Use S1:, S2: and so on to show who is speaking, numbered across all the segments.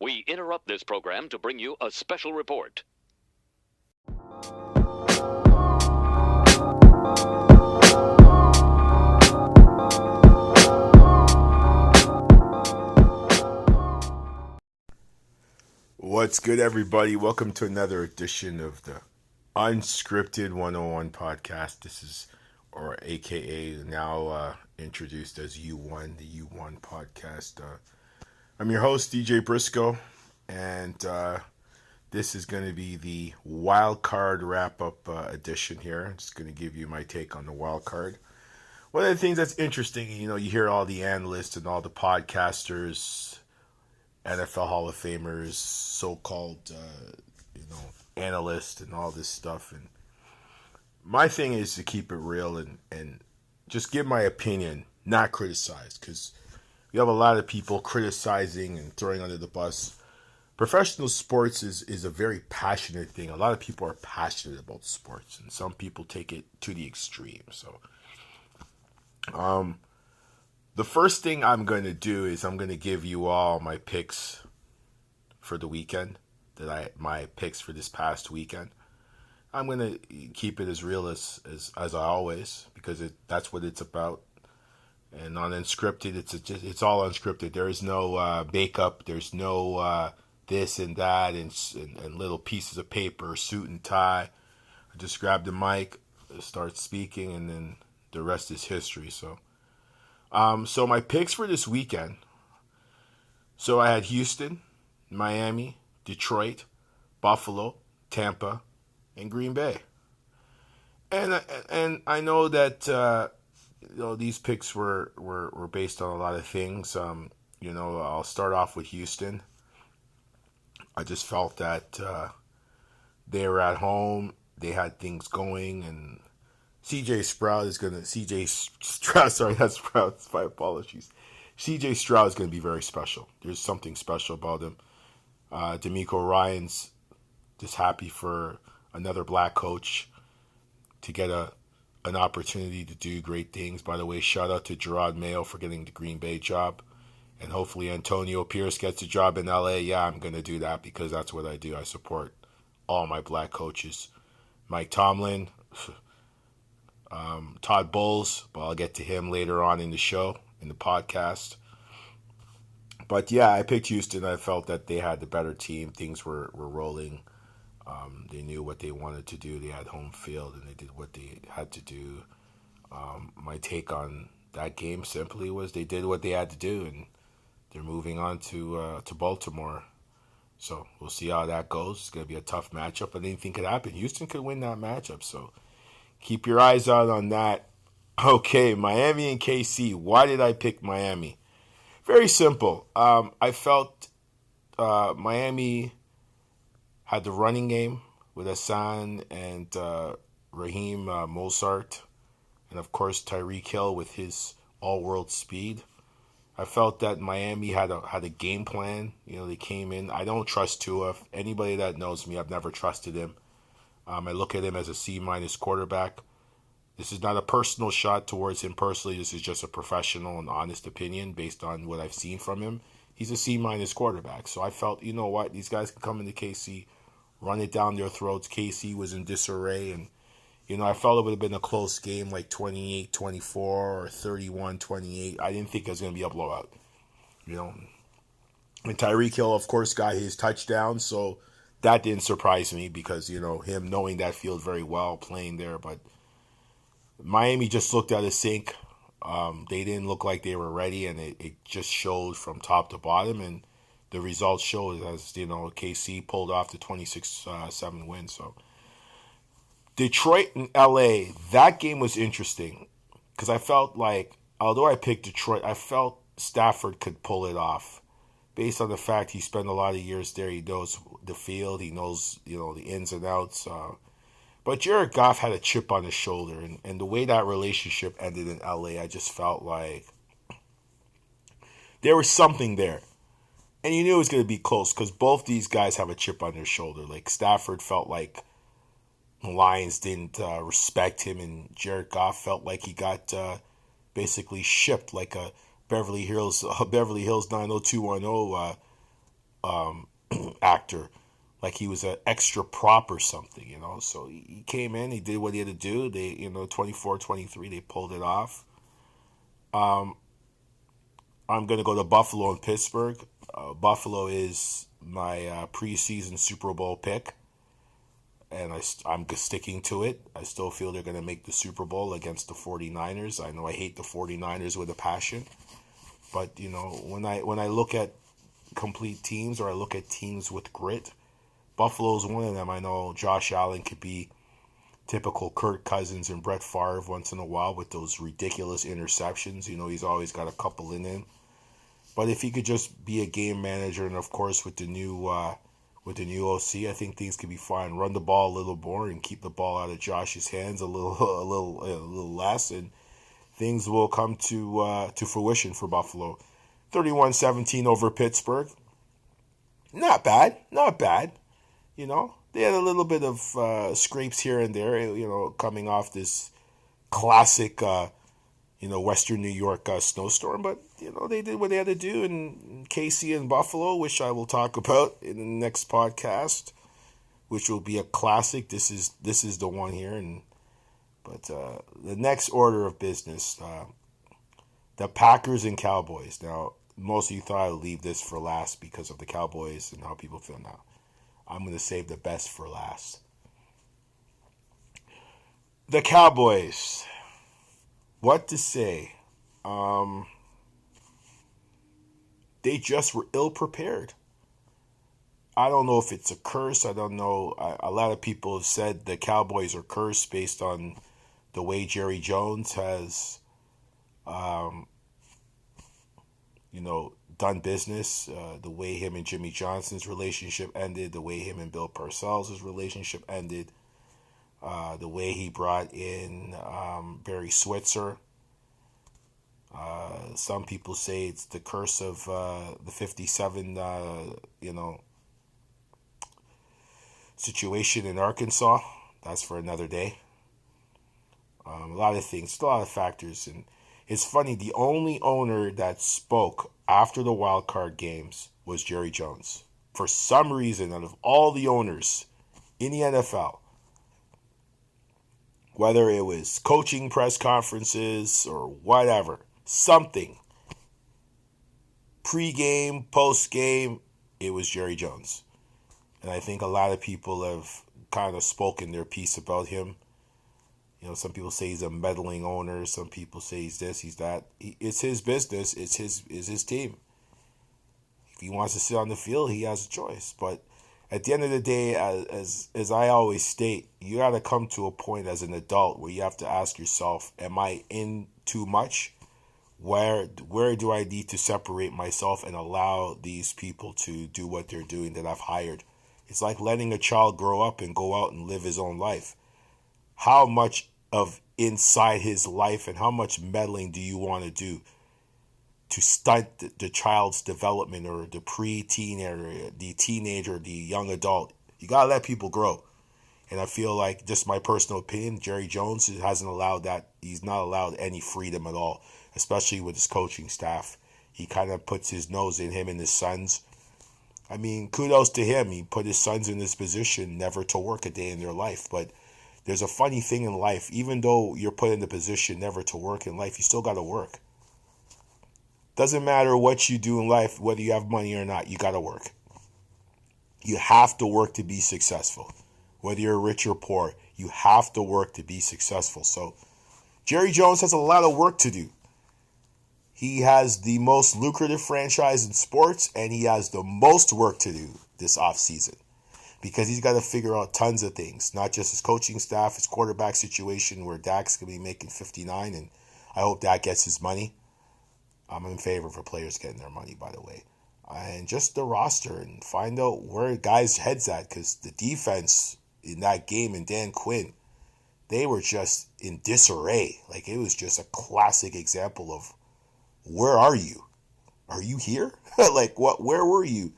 S1: We interrupt this program to bring you a special report.
S2: What's good, everybody? Welcome to another edition of the Unscripted 101 podcast. This is, or AKA, now introduced as U1, the U1 podcast. I'm your host, DJ Briscoe, and this is going to be the Wildcard wrap-up edition here. I'm just going to give you my take on the Wildcard. One of the things that's interesting, you hear all the analysts and all the podcasters, NFL Hall of Famers, so-called, analysts and all this stuff. And my thing is to keep it real and just give my opinion, not criticize, because we have a lot of people criticizing and throwing under the bus. Professional sports is a very passionate thing. A lot of people are passionate about sports, and some people take it to the extreme. So, the first thing I'm going to do is I'm going to give you all my picks for the weekend, my picks for this past weekend. I'm going to keep it as real as I always, because that's what it's about. And on Unscripted, it's all unscripted. There is no makeup. There's no this and that and little pieces of paper, suit and tie. I just grab the mic, start speaking, and then the rest is history. So my picks for this weekend. So I had Houston, Miami, Detroit, Buffalo, Tampa, and Green Bay. And I know that these picks were based on a lot of things. I'll start off with Houston. I just felt that they were at home, they had things going, and CJ Stroud, sorry, that's Sprout, my apologies. CJ Stroud is going to be very special. There's something special about him. D'Amico Ryan's just happy for another black coach to get an opportunity to do great things. By the way, shout out to Gerard Mayo for getting the Green Bay job. And hopefully Antonio Pierce gets a job in LA. Yeah, I'm going to do that because that's what I do. I support all my black coaches. Mike Tomlin, Todd Bowles, but I'll get to him later on in the show, in the podcast. But yeah, I picked Houston. I felt that they had the better team. Things were rolling. They knew what they wanted to do. They had home field, and they did what they had to do. My take on that game simply was they did what they had to do, and they're moving on to Baltimore. So we'll see how that goes. It's going to be a tough matchup, but anything could happen. Houston could win that matchup, so keep your eyes out on that. Okay, Miami and KC. Why did I pick Miami? Very simple. I felt Miami had the running game with Hassan and Raheem Mostert, and of course Tyreek Hill with his all-world speed. I felt that Miami had a game plan. They came in. I don't trust Tua. Anybody that knows me, I've never trusted him. I look at him as a C- quarterback. This is not a personal shot towards him personally. This is just a professional and honest opinion based on what I've seen from him. He's a C- quarterback. So I felt, you know what, these guys can come into KC, run it down their throats. KC was in disarray, and I felt it would have been a close game, like 28-24 or 31-28. I didn't think it was going to be a blowout. And Tyreek Hill, of course, got his touchdown, so that didn't surprise me because, him knowing that field very well, playing there. But Miami just looked out of sync. They didn't look like they were ready, and it just showed from top to bottom. And the results showed as, KC pulled off the 26-7 win. So Detroit and LA, that game was interesting because I felt like, although I picked Detroit, I felt Stafford could pull it off based on the fact he spent a lot of years there. He knows the field. He knows, the ins and outs. But Jared Goff had a chip on his shoulder, and the way that relationship ended in LA, I just felt like there was something there. And you knew it was going to be close because both these guys have a chip on their shoulder. Like Stafford felt like the Lions didn't respect him, and Jared Goff felt like he got basically shipped like a Beverly Hills 90210 actor, like he was an extra prop or something, you know. So he came in, he did what he had to do. They, 24-23, they pulled it off. I'm going to go to Buffalo and Pittsburgh. Buffalo is my preseason Super Bowl pick, and I'm sticking to it. I still feel they're going to make the Super Bowl against the 49ers. I know I hate the 49ers with a passion, but, when I look at complete teams, or I look at teams with grit, Buffalo's one of them. I know Josh Allen could be typical Kirk Cousins and Brett Favre once in a while with those ridiculous interceptions. He's always got a couple in him. But if he could just be a game manager, and of course with the new OC, I think things could be fine. Run the ball a little more and keep the ball out of Josh's hands a little less, and things will come to fruition for Buffalo. 31-17 over Pittsburgh. Not bad. They had a little bit of scrapes here and there, coming off this classic, Western New York snowstorm. But, they did what they had to do. And KC and Buffalo, which I will talk about in the next podcast, which will be a classic. This is the one here. But the next order of business, the Packers and Cowboys. Now, most of you thought I would leave this for last because of the Cowboys and how people feel now. I'm going to save the best for last. The Cowboys. What to say? They just were ill-prepared. I don't know if it's a curse. I don't know. A lot of people have said the Cowboys are cursed based on the way Jerry Jones has, done business, the way him and Jimmy Johnson's relationship ended, the way him and Bill Parcells' relationship ended, the way he brought in Barry Switzer. Some people say it's the curse of the 57, situation in Arkansas. That's for another day. A lot of things, a lot of factors. And it's funny, the only owner that spoke after the Wildcard games was Jerry Jones. For some reason, out of all the owners in the NFL, whether it was coaching press conferences or whatever, something, pre-game, post-game, it was Jerry Jones. And I think a lot of people have kind of spoken their piece about him. Some people say he's a meddling owner. Some people say he's this, he's that. It's his business. It's his team. If he wants to sit on the field, he has a choice. But at the end of the day, as I always state, you got to come to a point as an adult where you have to ask yourself, am I in too much? Where do I need to separate myself and allow these people to do what they're doing that I've hired? It's like letting a child grow up and go out and live his own life. How much of inside his life and how much meddling do you want to do to stunt the child's development, or the pre-teen area, the teenager, the young adult? You got to let people grow. And I feel like, just my personal opinion, Jerry Jones hasn't allowed that. He's not allowed any freedom at all, especially with his coaching staff. He kind of puts his nose in him and his sons. I mean, kudos to him. He put his sons in this position never to work a day in their life. But there's a funny thing in life. Even though you're put in the position never to work in life, you still got to work. Doesn't matter what you do in life, whether you have money or not, you got to work. You have to work to be successful. Whether you're rich or poor, you have to work to be successful. So Jerry Jones has a lot of work to do. He has the most lucrative franchise in sports, and he has the most work to do this offseason, because he's got to figure out tons of things, not just his coaching staff, his quarterback situation, where Dak's going to be making 59, and I hope Dak gets his money. I'm in favor for players getting their money, by the way. And just the roster, and find out where guys' heads at, because the defense in that game, and Dan Quinn, they were just in disarray. Like, it was just a classic example of, where are you? Are you here? Like, what? Where were you?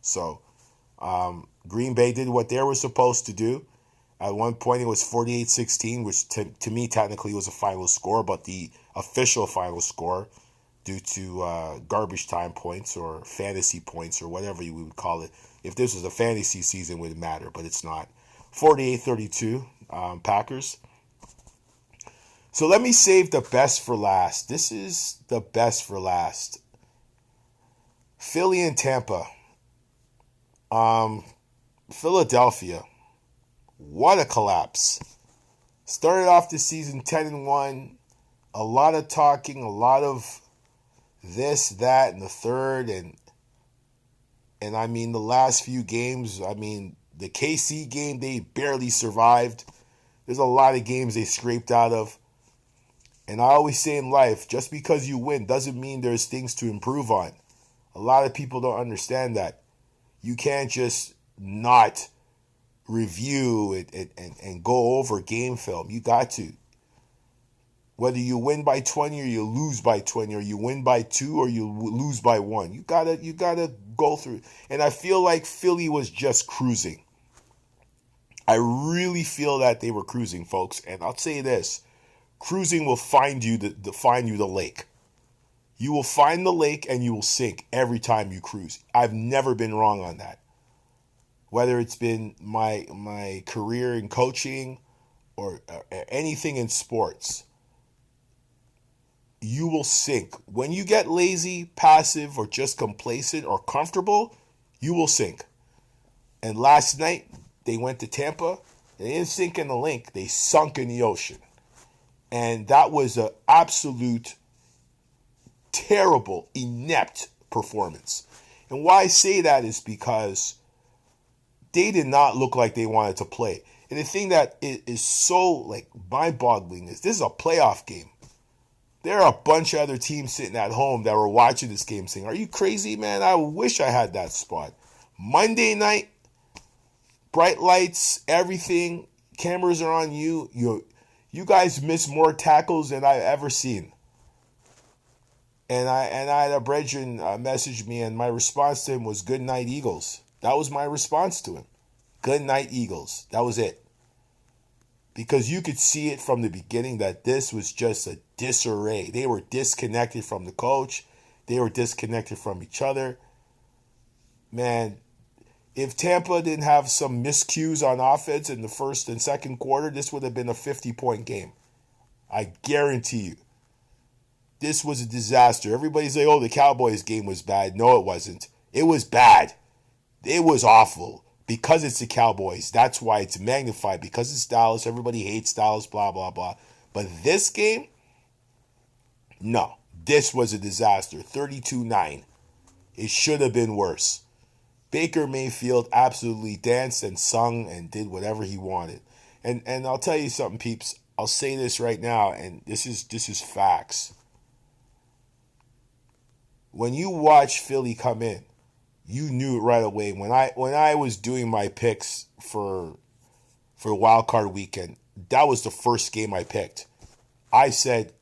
S2: So, Green Bay did what they were supposed to do. At one point, it was 48-16, which to me technically was a final score, but the official final score, due to garbage time points or fantasy points or whatever you would call it. If this was a fantasy season, it would matter, but it's not. 48-32, Packers. So let me save the best for last. This is the best for last. Philly and Tampa. Philadelphia. What a collapse. Started off the season 10-1. A lot of talking, a lot of this, that, and the third. And I mean, the last few games, I mean, the KC game, they barely survived. There's a lot of games they scraped out of. And I always say in life, just because you win doesn't mean there's things to improve on. A lot of people don't understand that. You can't just not review it and go over game film. You got to. Whether you win by 20 or you lose by 20, or you win by 2 or you lose by 1. You gotta go through. And I feel like Philly was just cruising. I really feel that they were cruising, folks. And I'll say this. Cruising will find you the lake. You will find the lake and you will sink every time you cruise. I've never been wrong on that. Whether it's been my career in coaching or anything in sports, you will sink. When you get lazy, passive, or just complacent or comfortable, you will sink. And last night, they went to Tampa. They didn't sink in the lake. They sunk in the ocean. And that was an absolute terrible, inept performance. And why I say that is because they did not look like they wanted to play. And the thing that is so like mind-boggling is this is a playoff game. There are a bunch of other teams sitting at home that were watching this game saying, "Are you crazy, man? I wish I had that spot." Monday night, bright lights, everything, cameras are on you. You guys miss more tackles than I've ever seen. And I had a brethren message me, and my response to him was, "Good night, Eagles." That was my response to him. Good night, Eagles. That was it. Because you could see it from the beginning that this was just a disarray. They were disconnected from the coach. They were disconnected from each other. Man, if Tampa didn't have some miscues on offense in the first and second quarter, this would have been a 50-point game. I guarantee you. This was a disaster. Everybody's like, "Oh, the Cowboys game was bad." No, it wasn't. It was bad. It was awful. Because it's the Cowboys. That's why it's magnified. Because it's Dallas. Everybody hates Dallas, blah, blah, blah. But this game, no. This was a disaster. 32-9. It should have been worse. Baker Mayfield absolutely danced and sung and did whatever he wanted. And I'll tell you something, peeps. I'll say this right now, and this is facts. When you watch Philly come in, you knew it right away. When I was doing my picks for Wildcard weekend, that was the first game I picked. I said,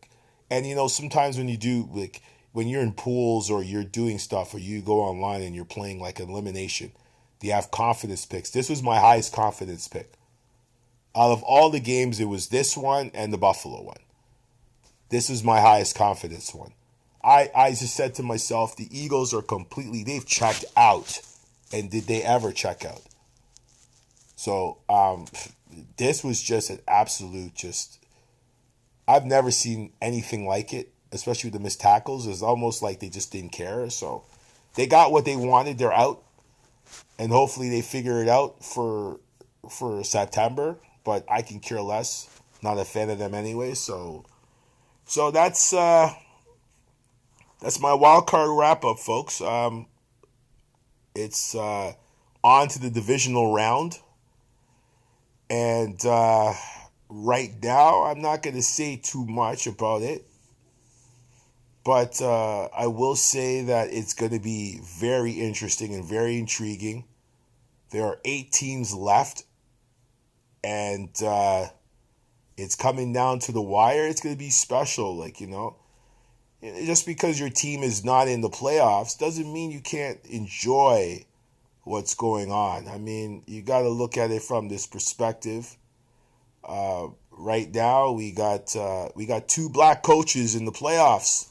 S2: and sometimes when you do, like, when you're in pools or you're doing stuff or you go online and you're playing like an elimination, they have confidence picks. This was my highest confidence pick. Out of all the games, it was this one and the Buffalo one. This is my highest confidence one. I just said to myself, the Eagles are they've checked out. And did they ever check out? So this was just an absolute I've never seen anything like it, especially with the missed tackles. It's almost like they just didn't care. So they got what they wanted. They're out. And hopefully they figure it out for September. But I can care less. Not a fan of them anyway. So that's my wild card wrap up, folks. It's on to the divisional round. And right now, I'm not going to say too much about it. But I will say that it's going to be very interesting and very intriguing. There are 8 teams left. And it's coming down to the wire. It's going to be special, just because your team is not in the playoffs doesn't mean you can't enjoy what's going on. I mean, you got to look at it from this perspective. Right now, we got 2 black coaches in the playoffs.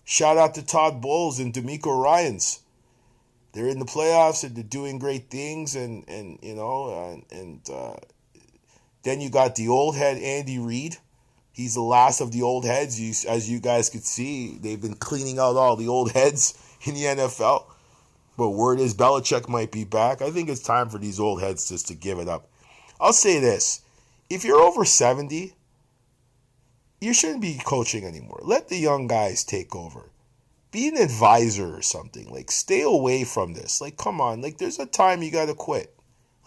S2: Shout out to Todd Bowles and D'Amico Ryans. They're in the playoffs and they're doing great things, and then you got the old head Andy Reid. He's the last of the old heads. As you guys could see, they've been cleaning out all the old heads in the NFL. But word is Belichick might be back. I think it's time for these old heads just to give it up. I'll say this. If you're over 70, you shouldn't be coaching anymore. Let the young guys take over. Be an advisor or something. Like, stay away from this. Like, come on. Like, there's a time you got to quit.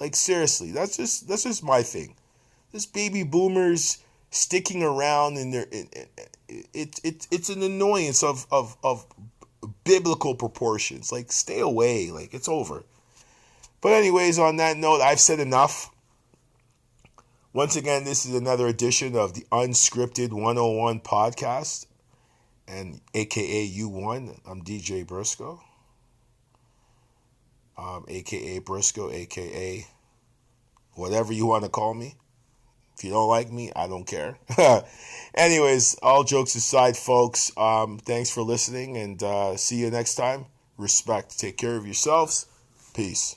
S2: Like, seriously. That's just my thing. This baby boomers sticking around in their it's an annoyance of biblical proportions. Like, stay away. Like, it's over. But anyways, on that note, I've said enough. Once again, this is another edition of the Unscripted 101 podcast, and aka U1. I'm DJ Briscoe, aka Briscoe, aka whatever you want to call me. If you don't like me, I don't care. Anyways, all jokes aside, folks, thanks for listening, and see you next time. Respect. Take care of yourselves. Peace.